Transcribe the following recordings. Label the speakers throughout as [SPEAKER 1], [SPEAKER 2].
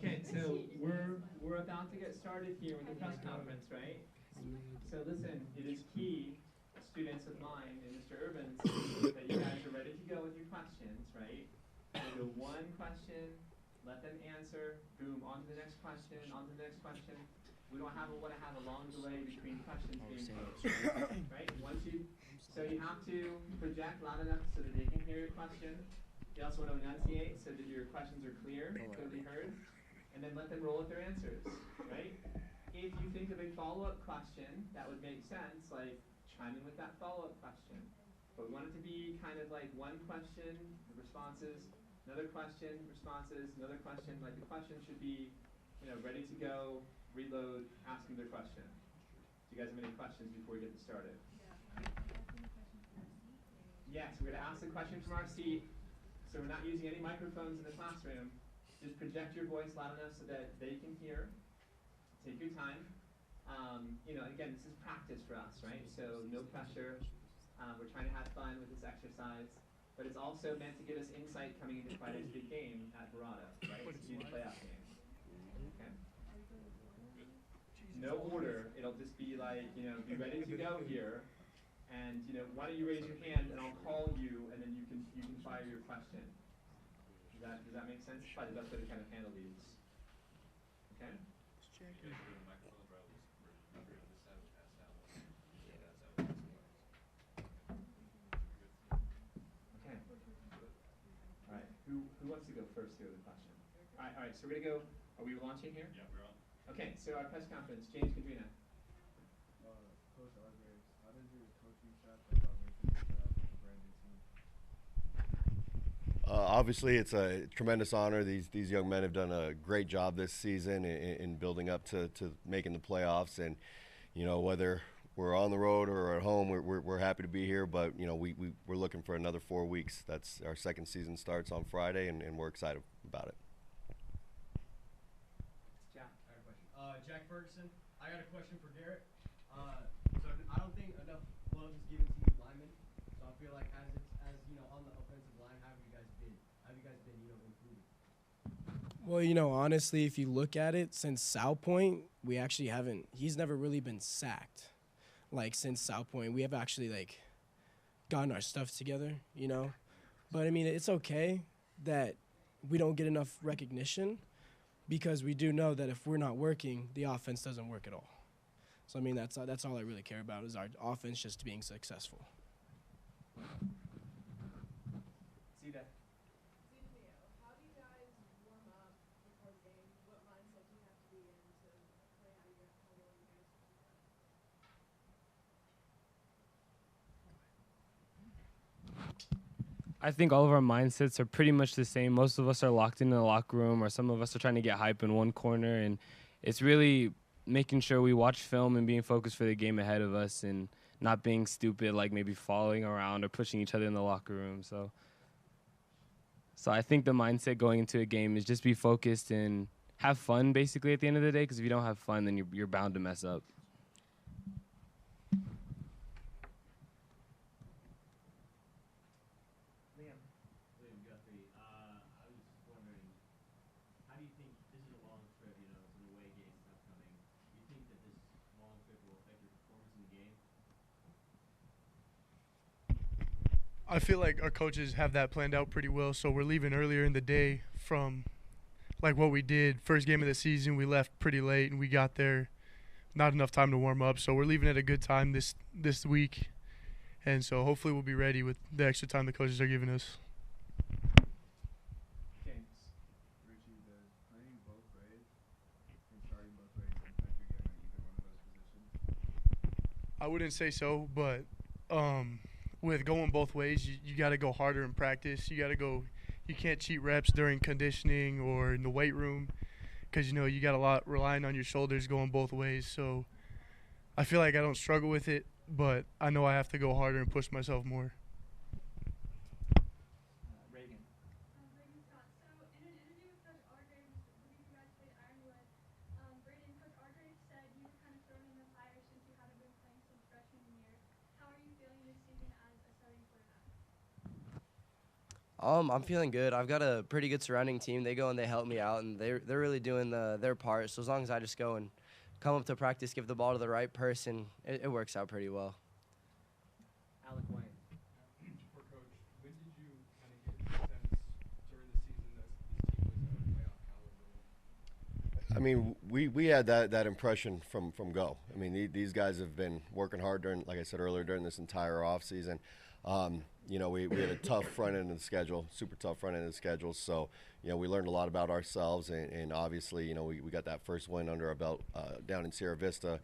[SPEAKER 1] Okay, so we're about to get started here with the press conference, right? So listen, it is key, students of mine and Mr. Urban's, that you guys are ready to go with your questions, right? We'll go one question, let them answer, boom, on to the next question, on to the next question. We don't want to have a long delay between questions being posed, right? So you have to project loud enough so that they can hear your question. You also want to enunciate so that your questions are clear, clearly heard, and then let them roll with their answers, right? If you think of a follow-up question that would make sense, like chime in with that follow-up question. But we want it to be kind of like one question, responses, another question, responses, another question. Like the question should be, ready to go, reload, asking their question. Do you guys have any questions before we get started? Yes, we're going to ask the question from our seat. So we're not using any microphones in the classroom. Just project your voice loud enough so that they can hear. Take your time. Again, this is practice for us, right? So no pressure. We're trying to have fun with this exercise. But it's also meant to give us insight coming into Friday's big game at Verrado, right? It's a huge playoff game. Okay? No order. It'll just be like, be ready to go here. And why don't you raise your hand and I'll call you and then you can fire your question. Does that make sense? Probably the best way to kind of handle these. Okay? Okay. All right. Who wants to go first here with a question? All right. So we're gonna go. Are we launching here?
[SPEAKER 2] Yeah, we're on.
[SPEAKER 1] Okay. So our press conference. James Kadrina.
[SPEAKER 3] Coach Argraves, how does your coaching staff think about making a brand new team?
[SPEAKER 4] Obviously, it's a tremendous honor. These young men have done a great job this season in building up to making the playoffs. And, whether we're on the road or at home, we're happy to be here. But, we're looking for another 4 weeks. That's our second season starts on Friday, and we're excited about it.
[SPEAKER 1] Jack.
[SPEAKER 5] I got a question. Jack Ferguson, I got a question for Garrett. So I don't think enough love is given to you linemen. So I feel like as on the offensive line, how have you guys been? Improving?
[SPEAKER 6] Well, honestly, if you look at it, since South Point, we actually haven't. He's never really been sacked. Like since South Point, we have actually gotten our stuff together. But I mean, it's okay that we don't get enough recognition because we do know that if we're not working, the offense doesn't work at all. So, I mean, that's all I really care about is our offense just being successful.
[SPEAKER 1] See that?
[SPEAKER 7] How do you guys warm up before the game? What mindset do you have to be in to play how well you guys
[SPEAKER 8] I think all of our mindsets are pretty much the same. Most of us are locked in the locker room, or some of us are trying to get hype in one corner, and it's really making sure we watch film and being focused for the game ahead of us and not being stupid, like maybe falling around or pushing each other in the locker room. So I think the mindset going into a game is just be focused and have fun basically at the end of the day, because if you don't have fun, then you're bound to mess up.
[SPEAKER 5] Liam Guthrie, I was wondering, how do you think this is a long trip? It's an away game upcoming. Do you think that this long trip will affect your performance in the game?
[SPEAKER 9] I feel like our coaches have that planned out pretty well, so we're leaving earlier in the day from like what we did. First game of the season, we left pretty late, and we got there not enough time to warm up, so we're leaving at a good time this week, and so hopefully we'll be ready with the extra time the coaches are giving us.
[SPEAKER 1] James.
[SPEAKER 3] Richie, does playing both ways and starting both ways impact your game at either one of those positions?
[SPEAKER 9] I wouldn't say so, but with going both ways, you got to go harder in practice. You can't cheat reps during conditioning or in the weight room because, you got a lot relying on your shoulders going both ways. So I feel like I don't struggle with it, but I know I have to go harder and push myself more.
[SPEAKER 1] Reagan.
[SPEAKER 7] Reagan Scott. So in an interview with Coach Argraves, when you guys played Ironwood, Coach Argraves said you were kind of thrown in the fire since you haven't been playing since freshman year. How are you feeling this season as a starting quarterback?
[SPEAKER 2] I'm feeling good. I've got a pretty good surrounding team. They go and they help me out, and they're really doing their part. So as long as I just go and come up to practice, give the ball to the right person, it works out pretty well.
[SPEAKER 1] Alec White.
[SPEAKER 10] For Coach, when did you kind of get the sense during the season that this team was at a playoff caliber?
[SPEAKER 4] I mean, we had that impression from go. I mean, these guys have been working hard during, like I said earlier, during this entire off season. You know, we had a tough front end of the schedule, super tough front end of the schedule. So, you know, we learned a lot about ourselves, and obviously, you know, we got that first win under our belt down in Sierra Vista,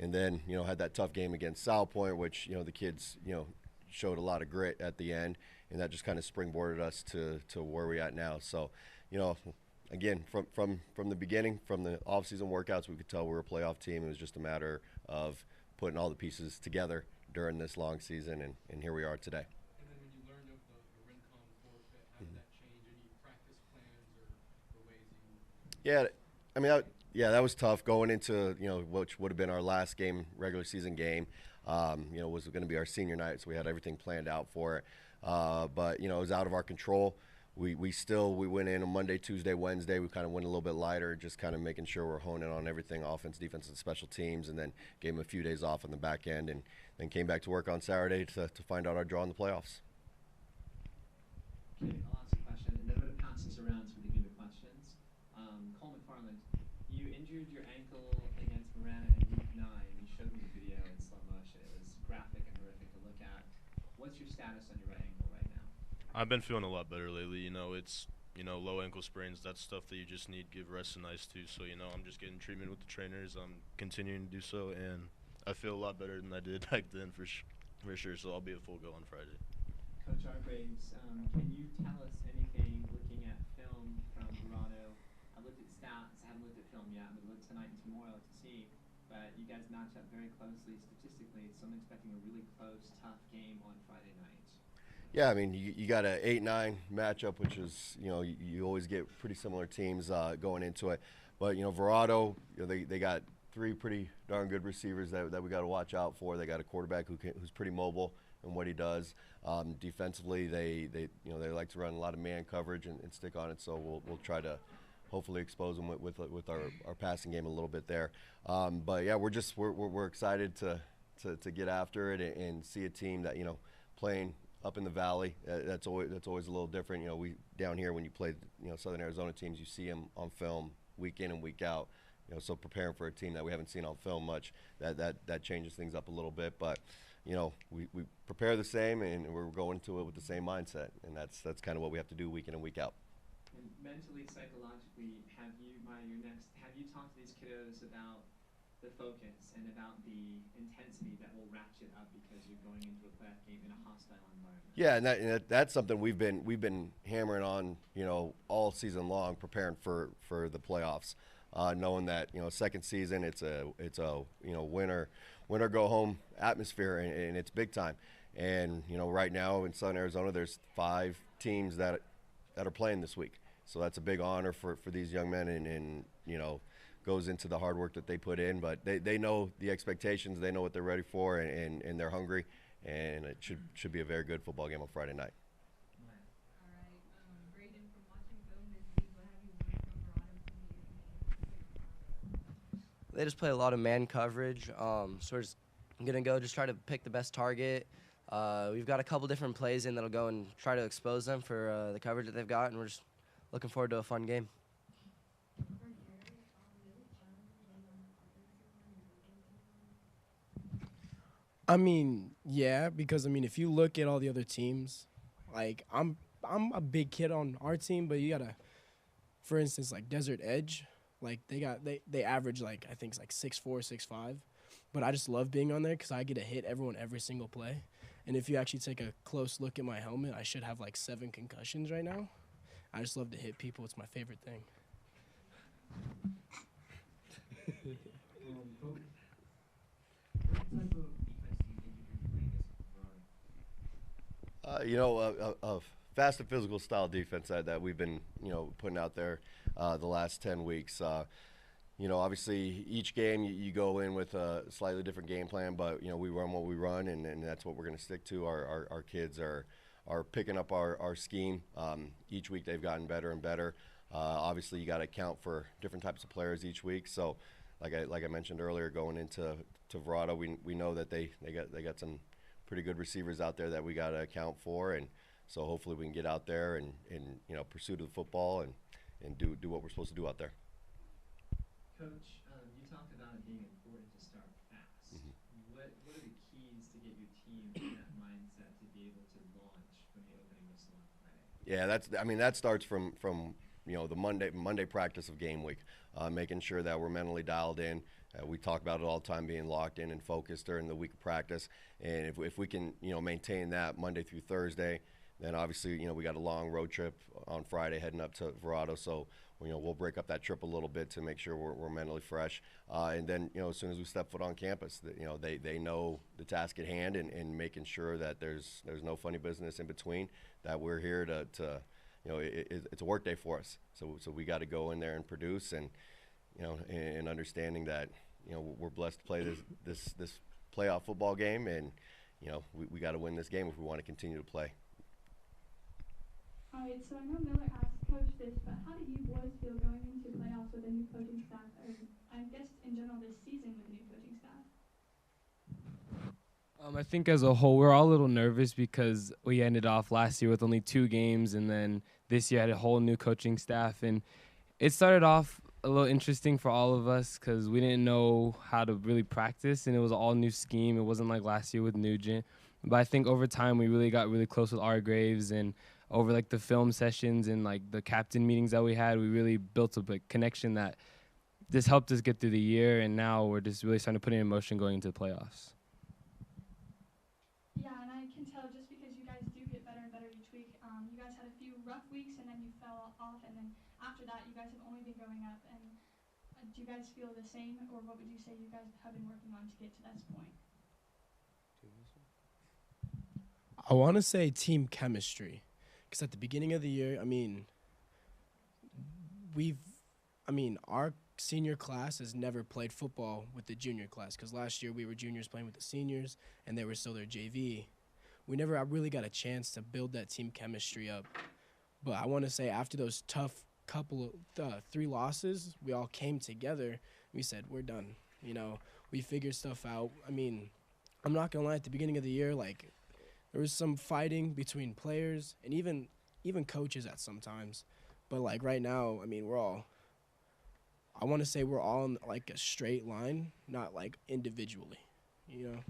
[SPEAKER 4] and then, you know, had that tough game against South Point, which, you know, the kids, you know, showed a lot of grit at the end, and that just kind of springboarded us to where we're at now. So, you know, again, from the beginning, from the off-season workouts, we could tell we were a playoff team. It was just a matter of putting all the pieces together during this long season, and here we are today.
[SPEAKER 10] And then when you learned of the Rincon forfeit, how did that change any practice plans or the ways you?
[SPEAKER 4] Yeah, I mean, that was tough going into, you know, which would have been our last game, regular season game. You know, was going to be our senior night, so we had everything planned out for it. But, you know, it was out of our control. We went in on Monday, Tuesday, Wednesday. We kind of went a little bit lighter, just kind of making sure we're honing on everything, offense, defense, and special teams, and then gave them a few days off on the back end, and then came back to work on Saturday to find out our draw in the playoffs.
[SPEAKER 1] Okay, I'll ask a question, and then I'm going to pass this around so we can do the questions. Cole McFarland, you injured your ankle against Verrado in Week 9. You showed me the video in slow motion. It was graphic and horrific to look at. What's your status on your right ankle right now?
[SPEAKER 11] I've been feeling a lot better lately. You know, it's, you know, low ankle sprains. That's stuff that you just need to give rest and ice to. So, you know, I'm just getting treatment with the trainers. I'm continuing to do so, and I feel a lot better than I did back then for sure. So I'll be at full go on Friday.
[SPEAKER 1] Coach Argraves, can you tell us anything looking at film from Verrado? I looked at stats. I haven't looked at film yet. I'm going to look tonight and tomorrow to see. But you guys match up very closely statistically, so I'm expecting a really close, tough game on Friday night.
[SPEAKER 4] Yeah, I mean, you got an 8-9 matchup, which is, you know, you always get pretty similar teams going into it. But, you know, Verrado, you know, they got three pretty darn good receivers that we got to watch out for. They got a quarterback who's pretty mobile in what he does. Defensively, they like to run a lot of man coverage and stick on it. So we'll try to hopefully expose them with our passing game a little bit there. But yeah, we're excited to get after it and see a team that, you know, playing up in the valley. That's always a little different. You know, we down here when you play, you know, Southern Arizona teams, you see them on film week in and week out. You know, so preparing for a team that we haven't seen on film much, that changes things up a little bit. But, you know, we prepare the same, and we're going to it with the same mindset, and that's kind of what we have to do week in and week out.
[SPEAKER 1] And mentally, psychologically, have you talked to these kiddos about the focus and about the intensity that will ratchet up because you're going into a playoff game in a hostile environment?
[SPEAKER 4] Yeah, and that's something we've been hammering on, you know, all season long, preparing for the playoffs. Knowing that, you know, second season, it's a you know, winner go home atmosphere, and it's big time. And, you know, right now in Southern Arizona, there's 5 teams that are playing this week, so that's a big honor for these young men, and you know, goes into the hard work that they put in. But they know the expectations, they know what they're ready for, and they're hungry, and it should be a very good football game on Friday night.
[SPEAKER 2] They just play a lot of man coverage, so we're just going to try to pick the best target. We've got a couple different plays in that'll go and try to expose them for the coverage that they've got, and we're just looking forward to a fun game.
[SPEAKER 6] I mean, yeah, because I mean, if you look at all the other teams, like I'm a big kid on our team, but you gotta, for instance, like Desert Edge, like they average like I think it's like 6'4", 6'5", but I just love being on there because I get to hit everyone every single play. And if you actually take a close look at my helmet, I should have like 7 concussions right now. I just love to hit people. It's my favorite thing.
[SPEAKER 4] You know, a fast and physical style defense that we've been, you know, putting out there the last 10 weeks. You know, obviously each game you go in with a slightly different game plan, but, you know, we run what we run, and that's what we're going to stick to. Our kids are are picking up our scheme. Each week they've gotten better and better. Obviously, you got to account for different types of players each week. So, like I mentioned earlier, going into Verrado, we know that they got some pretty good receivers out there that we got to account for, and so hopefully we can get out there and pursue the football and do what we're supposed to do out there.
[SPEAKER 1] Coach, you talked about it being important to start fast.
[SPEAKER 4] Mm-hmm.
[SPEAKER 1] What are the keys to get your team in that mindset to be able to launch when the opening whistle on Friday?
[SPEAKER 4] Yeah, that starts from the Monday practice of game week, making sure that we're mentally dialed in. We talk about it all the time, being locked in and focused during the week of practice, and if we can maintain that Monday through Thursday, then obviously we got a long road trip on Friday heading up to Verrado, so we'll break up that trip a little bit to make sure we're mentally fresh, and then as soon as we step foot on campus, they know the task at hand, and making sure that there's no funny business in between, that we're here to it's a work day for us, so we got to go in there and produce, and and understanding that we're blessed to play this playoff football game, and we got to win this game if we want to continue to play.
[SPEAKER 7] All right, so I know Miller asked Coach this, but how do you boys feel going into playoffs with a new coaching staff, or I guess in general this season with a new coaching staff?
[SPEAKER 8] I think as a whole, we're all a little nervous because we ended off last year with only 2 games, and then this year had a whole new coaching staff. And it started off a little interesting for all of us because we didn't know how to really practice, and it was an all new scheme. It wasn't like last year with Nugent. But I think over time we really got really close with Argraves, and over like the film sessions and like the captain meetings that we had, we really built a connection that this helped us get through the year, and now we're just really starting to put it in motion going into the playoffs.
[SPEAKER 7] Yeah, and I can tell just because you guys do get better and better each week. You guys had a few rough weeks, and then you fell off, and then after that, you guys have only been going up. And do you guys feel the same, or what would you say you guys have been working on to get to this point?
[SPEAKER 6] I want to say team chemistry, because at the beginning of the year, our senior class has never played football with the junior class, because last year we were juniors playing with the seniors, and they were still their JV. We never really got a chance to build that team chemistry up. But I want to say after those tough couple of 3 losses, we all came together. We said, we're done. We figured stuff out. I'm not going to lie, at the beginning of the year, there was some fighting between players and even coaches at sometimes. But right now, I want to say we're all in a straight line, not individually,
[SPEAKER 1] Let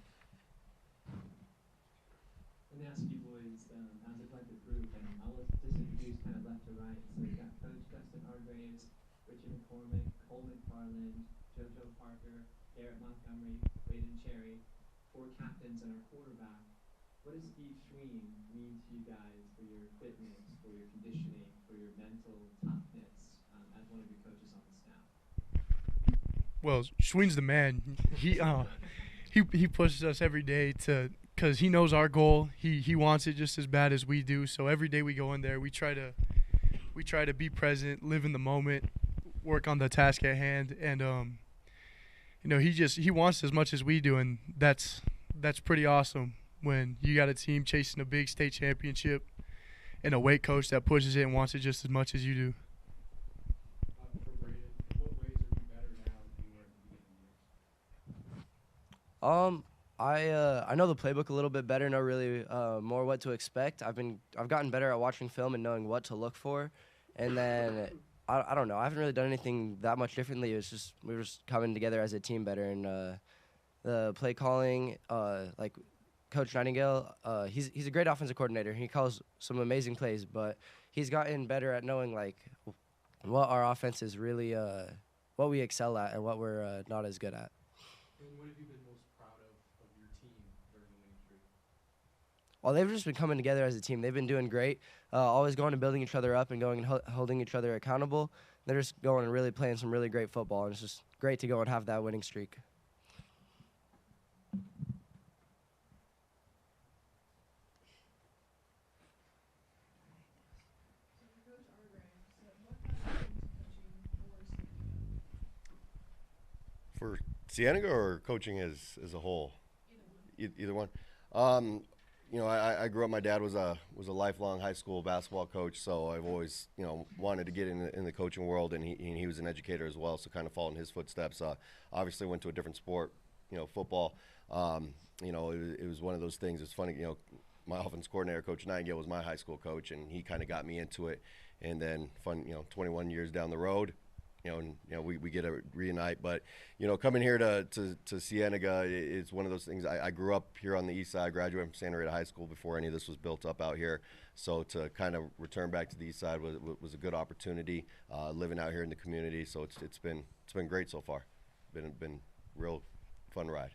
[SPEAKER 1] me ask you boys, as a collective group, and I'll just introduce kind of left to right. So we've got Coach Argraves, RITCHIE McCormack, Cole McFarland, JoJo Parker, Garrett Montgomery, Braden Cherry, 4 captains and our quarterback. What does each stream mean to you guys for your fitness, for your conditioning, for your mental toughness as one of your coaches on the staff?
[SPEAKER 9] Well, Schween's the man. He pushes us every day because he knows our goal. He wants it just as bad as we do. So every day we go in there, we try to be present, live in the moment, work on the task at hand, and he wants it as much as we do, and that's pretty awesome when you got a team chasing a big state championship and a weight coach that pushes it and wants it just as much as you do.
[SPEAKER 10] For Braden, in what ways are you better now than you were at the beginning of the year?
[SPEAKER 2] I know the playbook a little bit better, know really more what to expect. I've gotten better at watching film and knowing what to look for, and then I don't know. I haven't really done anything that much differently. It's just we were just coming together as a team better, and the play calling, Coach Nightingale, he's a great offensive coordinator. He calls some amazing plays, but he's gotten better at knowing what our offense is really, what we excel at and what we're not as good at.
[SPEAKER 10] And what have you been most proud of your team during the winning streak?
[SPEAKER 2] Well, they've just been coming together as a team. They've been doing great, always going and building each other up and going and holding each other accountable. They're just going and really playing some really great football, and it's just great to go and have that winning streak.
[SPEAKER 4] For Cienega or coaching as a whole? Either one. you know, I grew up. My dad was a lifelong high school basketball coach, so I've always, you know, wanted to get in the coaching world, and he was an educator as well, so kind of followed in his footsteps. Obviously went to a different sport, you know, football. You know, it was one of those things. It's funny, you know, my offense coordinator, Coach Nightingale, was my high school coach, and he kind of got me into it. And then, you know, 21 years down the road, you know, we get to reunite. But, you know, coming here to Cienega, it's one of those things. I grew up here on the east side, graduated from Santa Rita High School before any of this was built up out here. So to kind of return back to the east side was a good opportunity, living out here in the community. So it's been great so far. Been real fun ride.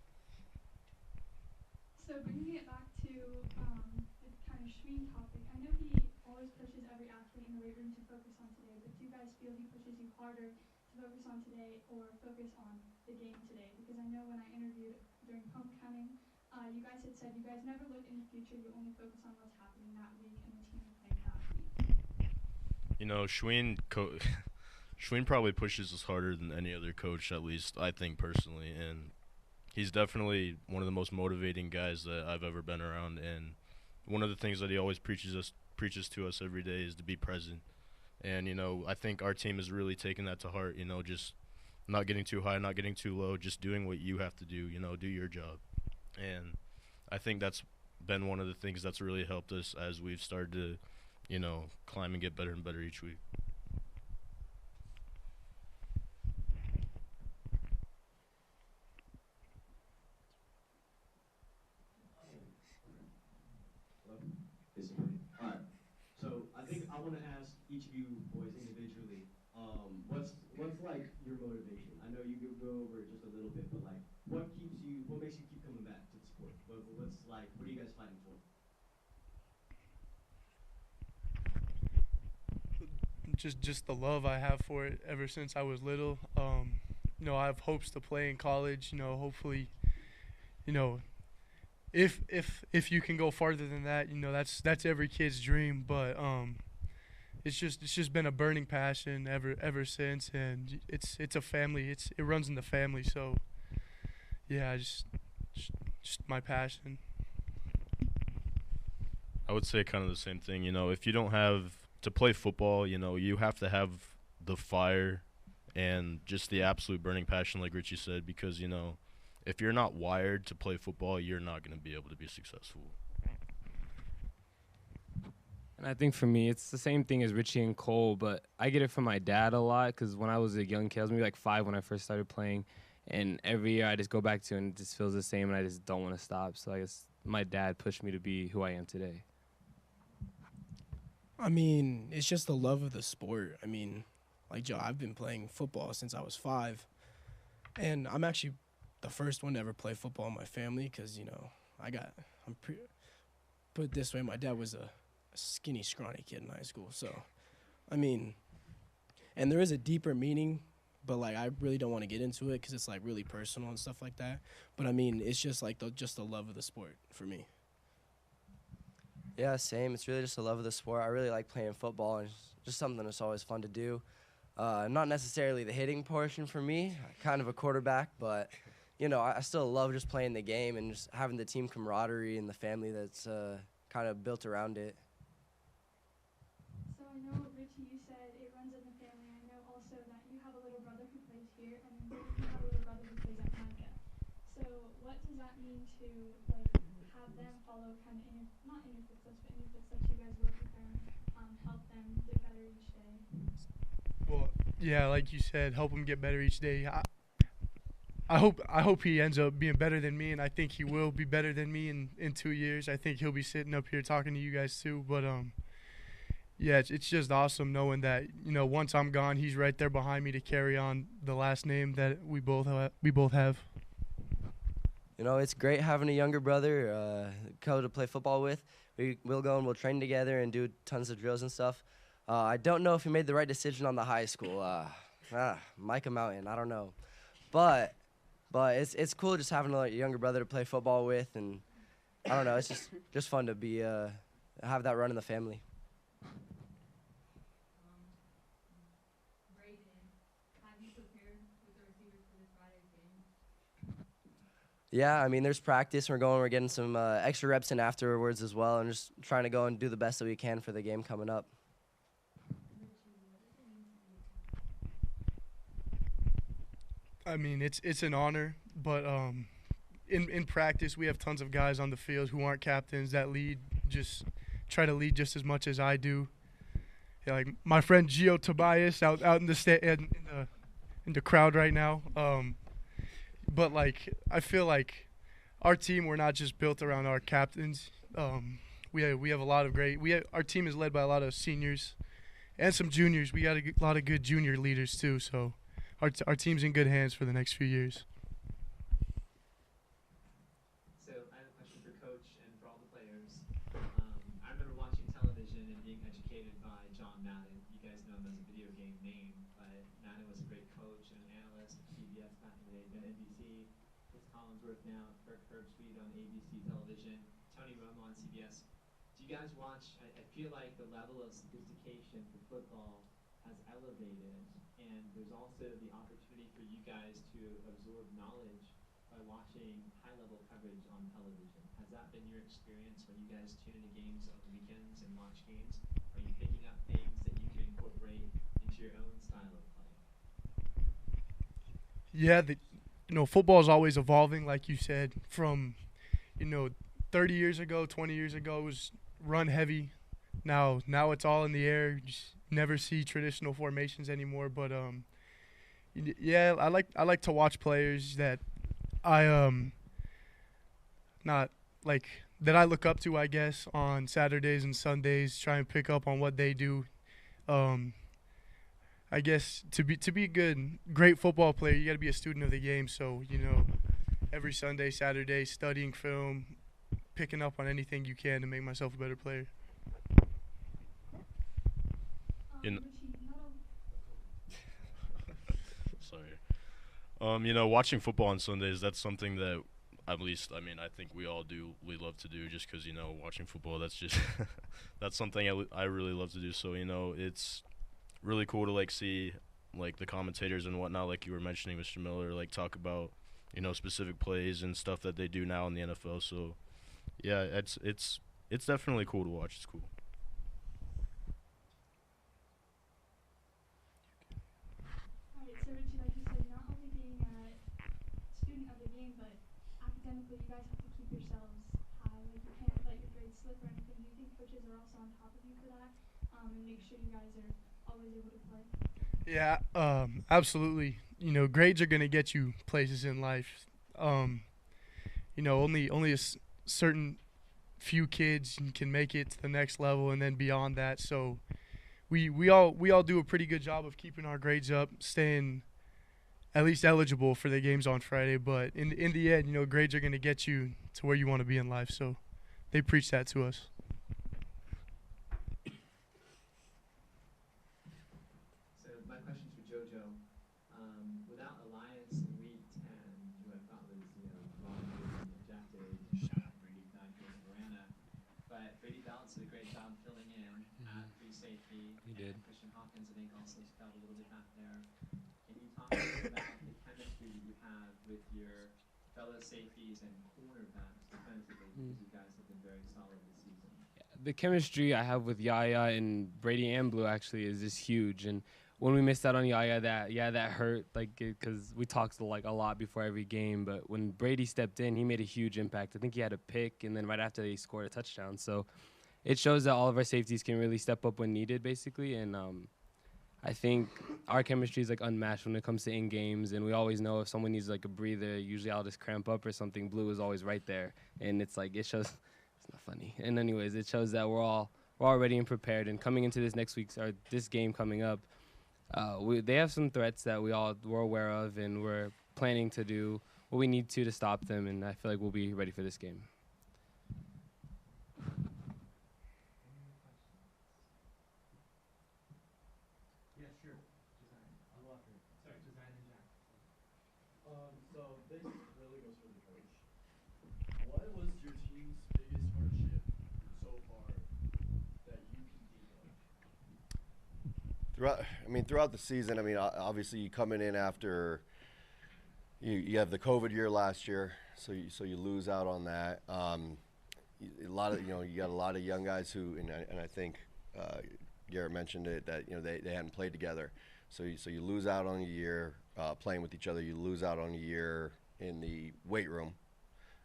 [SPEAKER 7] So bringing it back to the kind of Schween topic, I know he always pushes every athlete in the weight room to focus on today, but do you guys feel he pushes you harder to focus on today or focus on the game today? Because I know when I interviewed during homecoming, you guys had said you guys never look in the future, you only focus on what's happening that week and the team you're playing that week.
[SPEAKER 11] You know, Schween probably pushes us harder than any other coach, at least I think personally, and he's definitely one of the most motivating guys that I've ever been around. And one of the things that he always preaches to us every day is to be present. And, you know, I think our team has really taken that to heart, you know, just not getting too high, not getting too low, just doing what you have to do, you know, do your job. And I think that's been one of the things that's really helped us as we've started to, you know, climb and get better and better each week.
[SPEAKER 5] Alright, so I think I want to ask each of you boys individually, what's like your motivation? I know you go over it just a little bit, but like, what makes you keep coming back to the sport? What are you guys fighting for?
[SPEAKER 9] Just the love I have for it ever since I was little. You know, I have hopes to play in college. You know, hopefully, you know, if you can go farther than that, you know, that's every kid's dream. But it's just been a burning passion ever since, and it's a family. It runs in the family. So yeah, just my passion.
[SPEAKER 11] I would say kind of the same thing. You know, if you don't have to play football, you know, you have to have the fire and just the absolute burning passion, like Richie said, because, you know, if you're not wired to play football, you're not going to be able to be successful.
[SPEAKER 8] And I think for me, it's the same thing as Richie and Cole, but I get it from my dad a lot because when I was a young kid, I was maybe like 5 when I first started playing, and every year I just go back to it and it just feels the same, and I just don't want to stop. So I guess my dad pushed me to be who I am today.
[SPEAKER 6] I mean, it's just the love of the sport. I mean, like Joe, I've been playing football since I was 5, and I'm actually the first one to ever play football in my family because, you know, put it this way, my dad was a skinny, scrawny kid in high school. So, I mean, and there is a deeper meaning, but, like, I really don't want to get into it because it's, like, really personal and stuff like that. But, I mean, it's just, like, just the love of the sport for me.
[SPEAKER 2] Yeah, same. It's really just the love of the sport. I really like playing football, and it's just something that's always fun to do. Not necessarily the hitting portion for me, kind of a quarterback, but, you know, I still love just playing the game and just having the team camaraderie and the family that's kind of built around it.
[SPEAKER 7] So I know, Richie, you said it runs in the family. I know also that you have a little brother who plays here, and then you have a little brother who plays at MCCORMACK. So what does that mean to, like, have them follow kind of not in your footsteps, but in your footsteps, you guys work with them, help them get better each day?
[SPEAKER 9] Well, yeah, like you said, help him get better each day. I hope he ends up being better than me, and I think he will be better than me in 2 years. I think he'll be sitting up here talking to you guys too. But yeah, it's just awesome knowing that, you know, once I'm gone, he's right there behind me to carry on the last name that we both have.
[SPEAKER 2] You know, it's great having a younger brother to play football with. We'll go and we'll train together and do tons of drills and stuff. I don't know if he made the right decision on the high school. Micah Mountain, I don't know. But it's cool just having a younger brother to play football with, and I don't know, it's just fun to be have that run in the family. Yeah, I mean, there's practice. We're getting some extra reps in afterwards as well, and just trying to go and do the best that we can for the game coming up.
[SPEAKER 9] I mean, it's an honor, but in practice we have tons of guys on the field who aren't captains that try to lead just as much as I do. Yeah, like my friend Gio Tobias out in the crowd right now. But like I feel like our team, we're not just built around our captains. We have a lot of our team is led by a lot of seniors and some juniors. We got a lot of good junior leaders too. So our team's in good hands for the next few years.
[SPEAKER 1] So I have a question for Coach and for all the players. I remember watching television and being educated by John Madden. You guys know him as a video game name, but Madden was a great coach and an analyst at CBS back in the day, then NBC. Chris Collinsworth now, Kirk Herbstreit on ABC television, Tony Romo on CBS. Do you guys watch? I feel like the level of sophistication for football has elevated, and there's also the opportunity for you guys to absorb knowledge by watching high-level coverage on television. Has that been your experience when you guys tune into games on the weekends and watch games? Are you picking up things that you can incorporate into your own style of play?
[SPEAKER 9] Yeah, football is always evolving, like you said. From 30 years ago, 20 years ago, it was run heavy. Now it's all in the air. You just never see traditional formations anymore. But yeah, I like to watch players that I not like that I look up to, I guess, on Saturdays and Sundays. Try and pick up on what they do. I guess to be a great football player, you got to be a student of the game. So every Sunday, Saturday, studying film, picking up on anything you can to make myself a better player.
[SPEAKER 11] Sorry. Watching football on Sundays, that's something that at least, I think we all we love to do, just because, watching football, that's just that's something I really love to do. So, it's really cool to see the commentators and whatnot, like you were mentioning, Mr. Miller, talk about specific plays and stuff that they do now in the NFL. So yeah, it's definitely cool to watch. It's cool.
[SPEAKER 7] Alright, so Richie, like you said, not only being a student of the game, but academically you guys have to keep yourselves high. Like you can't let your grades slip or anything. Do you think coaches are also on top of you for that, and make sure you guys are always able to play?
[SPEAKER 9] Yeah, absolutely. Grades are gonna get you places in life. Only a certain few kids can make it to the next level and then beyond that. So we all do a pretty good job of keeping our grades up, staying at least eligible for the games on Friday. But in the end, grades are gonna get you to where you want to be in life. So they preach that to us.
[SPEAKER 1] Without Elias in week 10, who I thought was, wrongly rejected, Brady Nyquist, Verrado, but Brady Belts did a great job filling in at free safety.
[SPEAKER 8] He did.
[SPEAKER 1] Christian Hawkins, I think, also spelled a little bit back there. Can you talk a bit about the chemistry that you have with your fellow safeties and cornerbacks defensively, because you guys have been very solid this season?
[SPEAKER 8] The chemistry I have with Yaya and Brady and Blue actually is just huge. And when we missed out on Yaya, that hurt, because we talked a lot before every game. But when Brady stepped in, he made a huge impact. I think he had a pick, and then right after he scored a touchdown. So it shows that all of our safeties can really step up when needed, basically. And I think our chemistry is unmatched when it comes to in games, and we always know if someone needs a breather. Usually I'll just cramp up or something. Blue is always right there, and it shows. It's not funny. And anyways, it shows that we're all ready and prepared. And coming into this game coming up. They have some threats that we're aware of, and we're planning to do what we need to stop them, and I feel like we'll be ready for this game.
[SPEAKER 5] Yeah, sure. I'll go after it. Sorry, Design and Jack.
[SPEAKER 12] So this really goes for the coach. What was your team's biggest hardship so far that you can think of?
[SPEAKER 4] Throughout the season, obviously coming in after you have the COVID year last year, so you lose out on that. A lot of you got a lot of young guys who, and I think Garrett mentioned it, that they hadn't played together, so you lose out on a year playing with each other. You lose out on a year in the weight room,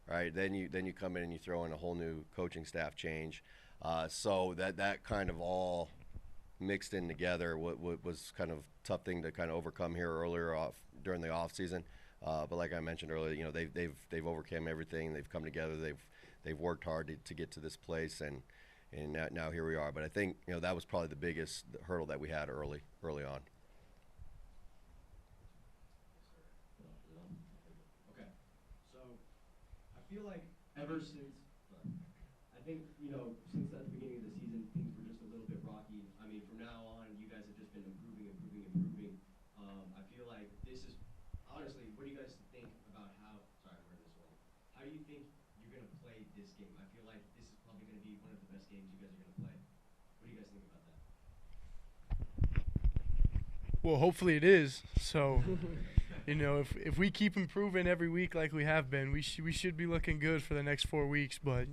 [SPEAKER 4] right? Then you come in and you throw in a whole new coaching staff change, so that kind of all mixed in together what was kind of tough thing to kind of overcome here earlier during the off season. But like I mentioned earlier, they've overcome everything. They've come together. They've worked hard to get to this place, and now here we are. But I think that was probably the biggest hurdle that we had early on.
[SPEAKER 5] Okay, so I feel like ever since, I think since at the beginning of the season things were just a little bit rocky. I mean, from now on, you guys have just been improving. I feel like this is honestly. What do you guys think about how? Sorry, I read this wrong. How do you think you're gonna play this game? I feel like this is probably gonna be one of the best games you guys are gonna play. What do you guys think about that?
[SPEAKER 9] Well, hopefully it is. So, if we keep improving every week like we have been, we should be looking good for the next 4 weeks. But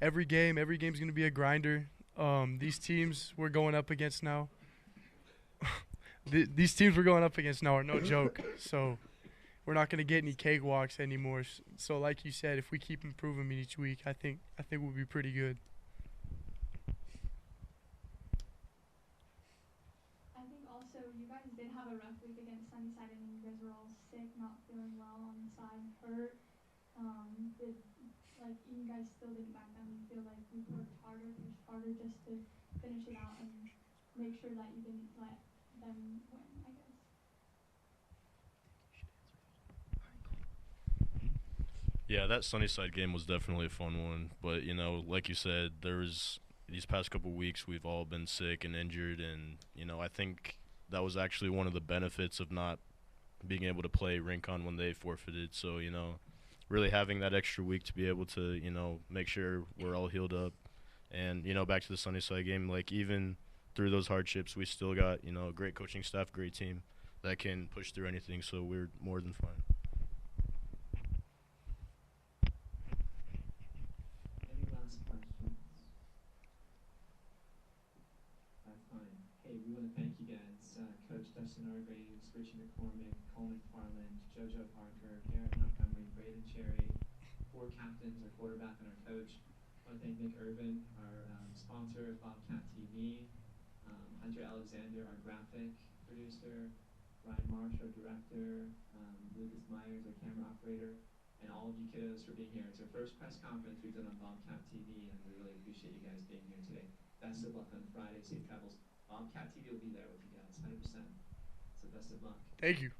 [SPEAKER 9] every game's going to be a grinder. These teams we're going up against now, these teams we're going up against now are no joke. So we're not going to get any cakewalks anymore. So like you said, if we keep improving each week, I think we'll be pretty good.
[SPEAKER 7] I think also you guys did have a rough week against Sunnyside, and you guys were all sick, not feeling well on the side, hurt. You guys still didn't back down. You feel like you worked harder, pushed harder just to finish it out and make sure that you didn't let them win, I guess.
[SPEAKER 11] Yeah, that Sunnyside game was definitely a fun one. But, like you said, these past couple weeks we've all been sick and injured. And, I think that was actually one of the benefits of not being able to play Rincon when they forfeited. So, really having that extra week to be able to, make sure we're all healed up. And, back to the Sunnyside game, like even through those hardships, we still got, a great coaching staff, great team that can push through anything. So we're more than fine.
[SPEAKER 1] Any last questions? That's fine. Hey, we want to thank you guys, Coach Coach Argraves, RITCHIE McCormack, MCFARLAND, JOSIAH Parker, Garrett Montgomery, Braden Cherry, 4 captains, our quarterback, and our coach. I want to thank Nick Urban, our sponsor of Bobcat TV, Hunter Alexander, our graphic producer, Ryan Marsh, our director, Lucas Myers, our camera operator, and all of you kiddos for being here. It's our first press conference we've done on Bobcat TV, and we really appreciate you guys being here today. Best of luck on Friday. Safe travels. Bobcat TV will be there with you guys, 100%. So best of luck.
[SPEAKER 9] Thank you.